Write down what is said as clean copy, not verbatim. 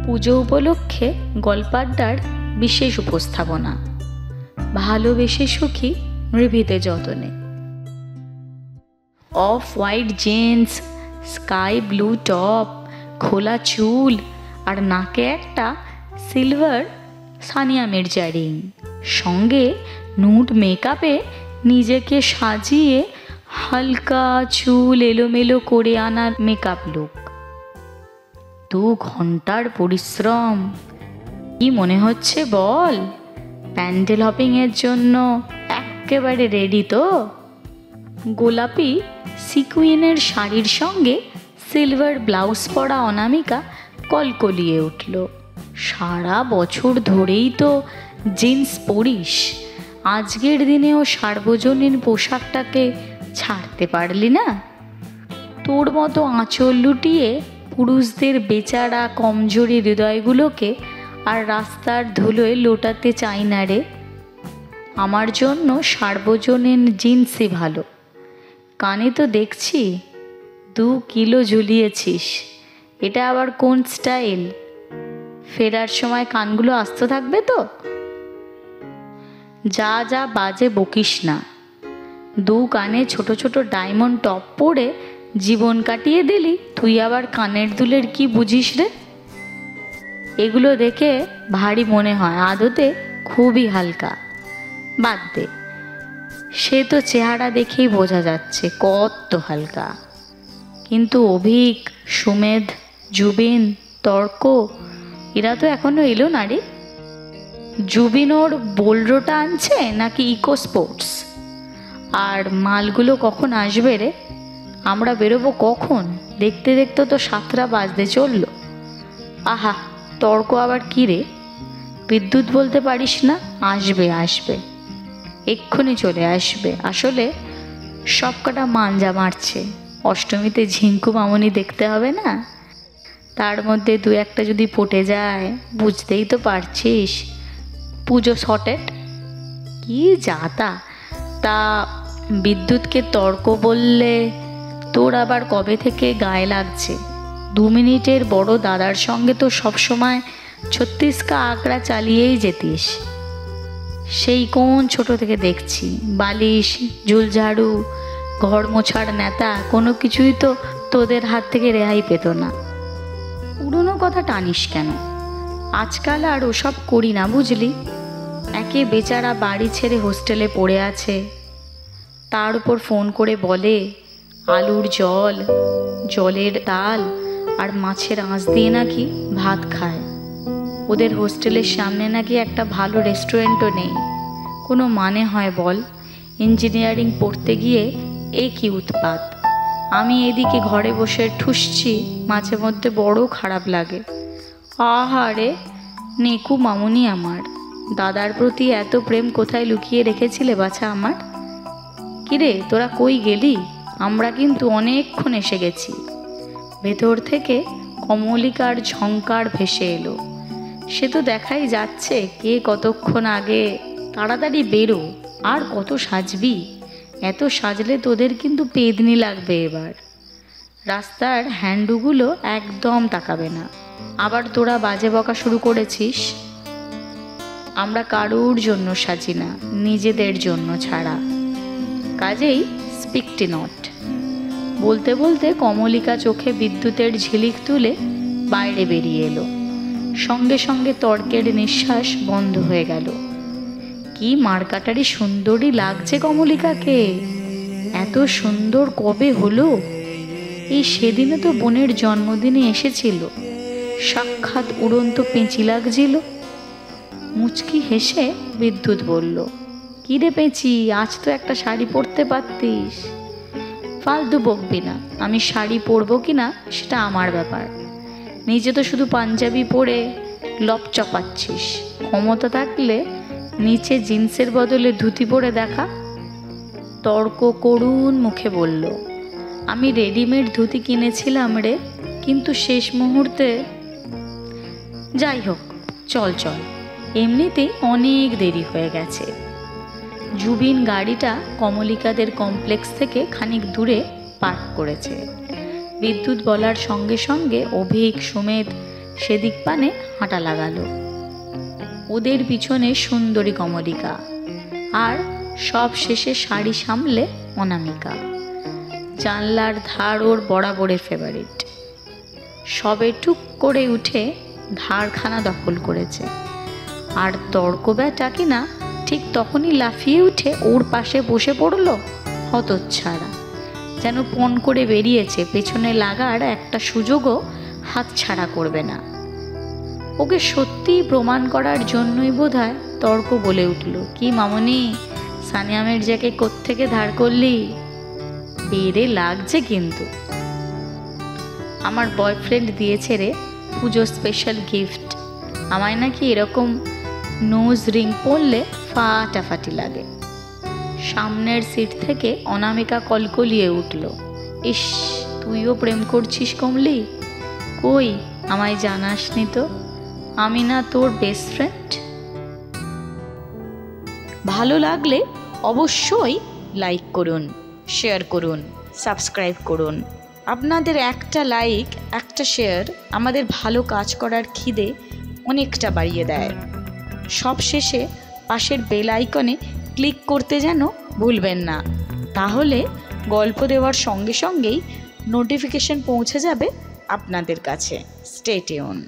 পুজো উপলক্ষে গল্পাড্ডার বিশেষ উপস্থাপনা। ভালোবেসে সুখী নিভৃতে যতনে। Off white jeans, sky blue top, খোলা চুল আর নাকে একটা সিলভার সানিয়া মির্জা রিং, সঙ্গে নুড মেকআপে নিজেকে সাজিয়ে হালকা চুল এলোমেলো করে আনার মেকআপ লুক। 2 ঘন্টার পরিশ্রম। কি মনে হচ্ছে বল, প্যান্ডেল হপিংয়ের জন্য একেবারে রেডি তো? গোলাপি সিকুইনের শাড়ির সঙ্গে সিলভার ব্লাউজ পরা অনামিকা কলকলিয়ে উঠল। সারা বছর ধরেই তো জিন্স পরিস, আজকের দিনেও সার্বজনীন পোশাকটাকে ছাড়তে পারলি না? তোর মতো আঁচল লুটিয়ে পুরুষদের বেচারা কমজোরি হৃদয়গুলোকে আর রাস্তার ধুলোয় লোটাতে চাই না রে। আমার জন্য সার্বজনীন জিন্সই ভালো। কানে তো দেখছি 2 কিলো ঝুলিয়েছিস, এটা আবার কোন স্টাইল? ফেরার সময় কানগুলো আস্ত থাকবে তো? যা যা বাজে বকিস না। 2 কানে ছোট ছোট ডায়মন্ড টপ পরে জীবন কাটিয়ে দিলি, তুই আবার কানের দুলের কি বুঝিস রে? এগুলো দেখে ভারী মনে হয়, আদতে খুবই হালকা। বাদ দে, সে তো চেহারা দেখেই বোঝা যাচ্ছে কত হালকা। কিন্তু অভিক, সুমেধ, জুবিন, তর্ক এরা তো এখনো এলো না রে। জুবিন ওর বোলরোটা আনছে নাকি ইকো স্পোর্টস? আর মালগুলো কখন আসবে রে? আমরা বেরোবো কখন? দেখতে দেখতে তো 7টা বাজতে চললো। আহা, তর্ক আবার কি রে? বিদ্যুৎ বলতে পারিস না? আসবে আসবে, এক্ষুনি চলে আসবে। আসলে সব কটা মাঞ্জা মারছে, অষ্টমীতে ঝিঙ্কু মামনি দেখতে হবে না? তার মধ্যে 2-1টা যদি পটে যায়, বুঝতেই তো পারছিস, পুজো শর্টেড। কি যাতা। তা বিদ্যুৎকে তর্ক বললে তোর আবার কবে থেকে গায়ে লাগছে? 2 মিনিটের বড় দাদার সঙ্গে তো সবসময় 36কা আঁকড়া চালিয়েই যেতিস। সেই কোন ছোট থেকে দেখছি, বালিশ, ঝুলঝাড়ু, ঘর মোছার নেতা, কোনো কিছুই তো তোদের হাত থেকে রেহাই পেত না। পুরনো কথা টানিস কেন? আজকাল আর ওসব করি না, বুঝলি? একে বেচারা বাড়ি ছেড়ে হোস্টেলে পড়ে আছে, তার উপর ফোন করে বলে আলুর জল, জলের ডাল আর মাছের আঁশ দিয়ে নাকি ভাত খায়। ওদের হোস্টেলের সামনে নাকি একটা ভালো রেস্টুরেন্টও নেই। কোনো মানে হয় বল? ইঞ্জিনিয়ারিং পড়তে গিয়ে এই কি উৎপাত। আমি এদিকে ঘরে বসে ঠুসছি, মাঝে মধ্যে বড় খারাপ লাগে। আহারে নেকু মামুনি আমার, দাদার প্রতি এত প্রেম কোথায় লুকিয়ে রেখেছিলে বাছা আমার? কিরে, তোরা কই গেলি? আমরা কিন্তু অনেকক্ষণ এসে গেছি। ভেতর থেকে কমলিকার ঝংকার ভেসে এলো। সে তো দেখাই যাচ্ছে কে কতক্ষণ আগে। তাড়াতাড়ি বেরো, আর কত সাজবি? এত সাজলে তোদের কিন্তু পেদনি লাগবে এবার। রাস্তার হ্যান্ডুগুলো একদম তাকাবে না। আবার তোরা বাজে বকা শুরু করেছিস। আমরা কারুর জন্য সাজি না, নিজেদের জন্য ছাড়া। কাজেই স্পিকটি নট। বলতে বলতে কমলিকা চোখে বিদ্যুতের ঝিলিক তুলে বাইরে বেরিয়ে এলো। সঙ্গে সঙ্গে তর্কের নিঃশ্বাস বন্ধ হয়ে গেল। কি মারকাটারি সুন্দরী লাগছে কমলিকাকে। এত সুন্দর কবে হলো? এই সেদিনে তো বোনের জন্মদিনে এসেছিল, সাক্ষাৎ উড়ন্ত পেঁচি লাগছিল। মুচকি হেসে বিদ্যুৎ বলল, কি রে পেঁচি, আজ তো একটা শাড়ি পরতে পারতিস। ফালতু বকবি না। আমি শাড়ি পরবো কি না সেটা আমার ব্যাপার। নিজে তো শুধু পাঞ্জাবি পরে লপ চপাচ্ছিস। ক্ষমতা থাকলে নিচে জিন্সের বদলে ধুতি পরে দেখা। তর্ক করুণ মুখে বলল, আমি রেডিমেড ধুতি কিনেছিলাম রে, কিন্তু শেষ মুহূর্তে। যাই হোক, চল চল, এমনিতেই অনেক দেরি হয়ে গেছে। জুবিন গাড়িটা কমলিকাদের কমপ্লেক্স থেকে খানিক দূরে পার্ক করেছে। বিদ্যুৎ বলার সঙ্গে সঙ্গে অভিক, সুমেধ সেদিক পানে হাঁটা লাগালো। ওদের পিছনে সুন্দরী কমলিকা, আর সব শেষে শাড়ি সামলে অনামিকা। জানলার ধার ওর বরাবরের ফেভারিট। সবে টুক করে উঠে ধারখানা দখল করেছে, আর তর্ক ব্যাটা কিনা ঠিক তখনই লাফিয়ে উঠে ওর পাশে বসে পড়ল হতচ্ছাড়া, যেন পণ করে বেরিয়েছে পেছনে লাগার একটা সুযোগও হাতছাড়া করবে না। ওকে সত্যিই প্রমাণ করার জন্যই বোধহয় তর্ক বলে উঠল, কি মামনি, সানিয়া মির্জাকে কোত্থেকে ধার করলি? বেড়ে লাগছে কিন্তু। আমার বয়ফ্রেন্ড দিয়েছে রে পুজো স্পেশাল গিফট। আমায় নাকি এরকম নোজ রিং পরলে ফাটাফাটি লাগে। সামনের সিট থেকে অনামিকা কলকলিয়ে উঠল, ইস, তুইও প্রেম করছিস কমলি? কই, আমায় জানাসনি তো, আমি না তোর বেস্ট ফ্রেন্ড? ভালো লাগলে অবশ্যই লাইক করুন, শেয়ার করুন, সাবস্ক্রাইব করুন। আপনাদের একটা লাইক, একটা শেয়ার আমাদের ভালো কাজ করার খিদে অনেকটা বাড়িয়ে দেয়। সবশেষে পাশের বেল আইকনে ক্লিক করতে যেন ভুলবেন না, তাহলে গল্প দেওয়ার সঙ্গে সঙ্গেই নোটিফিকেশন পৌঁছে যাবে আপনাদের কাছে। Stay tune.